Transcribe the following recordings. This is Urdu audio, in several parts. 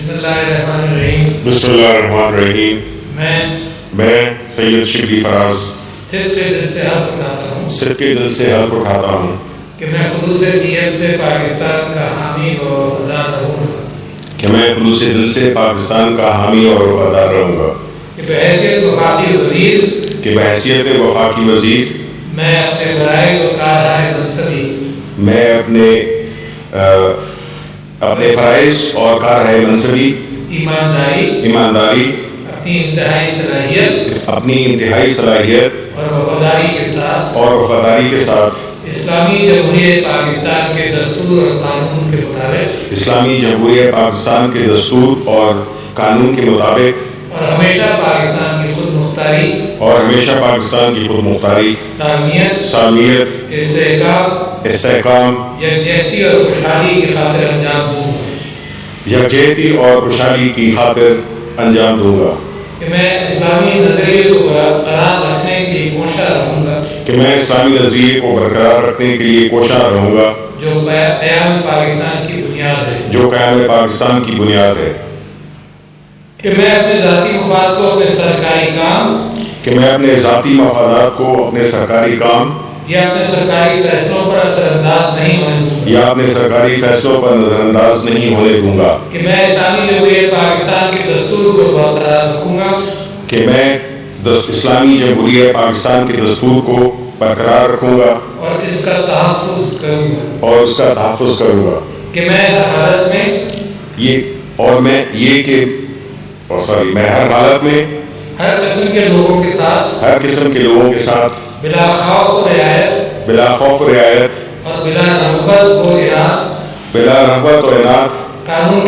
بسم اللہ الرحمن الرحیم. میں سید شبلی فراز صدقے دل سے حلف اٹھاتا ہوں کہ میں خلوص نیت سے پاکستان کا حامی اور وفادار رہوں گا. کہ میں خلوص دل سے پاکستان کا حامی اور وفادار رہوں گا. کہ بحیثیت وفاقی وزیر میں اپنے فرائض و کارہائے منصبی اپنے فرائض اور کارہائے منصبی ایمانداری اپنی انتہائی صلاحیت اور وفاداری کے ساتھ اسلامی جمہوریہ پاکستان کے دستور اور قانون کے مطابق اسلامی جمہوریہ پاکستان کے دستور اور قانون کے مطابق اور ہمیشہ پاکستان کی خود مختاری سالمیت استحکام یکجہتی اور خوشحالی کی خاطر انجام دوں گا. کہ میں اسلامی نظریے کو برقرار رکھنے کے لیے کوشاں رہوں گا جو قیام پاکستان کی بنیاد ہے. کہ میں اپنے ذاتی مفاد کو اپنے سرکاری کام یا اپنے سرکاری فیصلوں پر نظر انداز نہیں ہونے دوں گا. کہ میں اسلامی جمہوریہ پاکستان کے دستور کو برقرار رکھوں گا اور اس کا تحفظ کروں گا. کہ میں ہر حالت میں ہر قسم کے لوگوں کے ساتھ بلا خوف و رعایت اور بلا رغبت و عناد قانون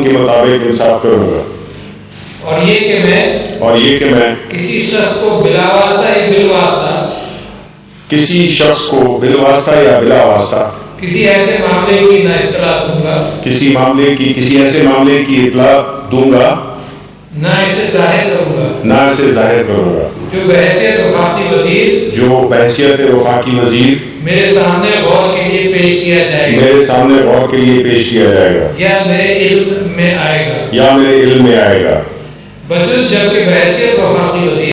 کے مطابق انصاف کروں گا. اور یہ کہ میں کسی شخص کو بالواسطہ یا بلا واسطہ کسی ایسے معاملے کی اطلاع دوں گا نہ اسے ظاہر کروں گا. جو بحیثیت وفاقی وزیر میرے سامنے غور کے لیے پیش کیا جائے گا یا میرے علم میں آئے گا. بجز جبکہ بحیثیت وفاقی وزیر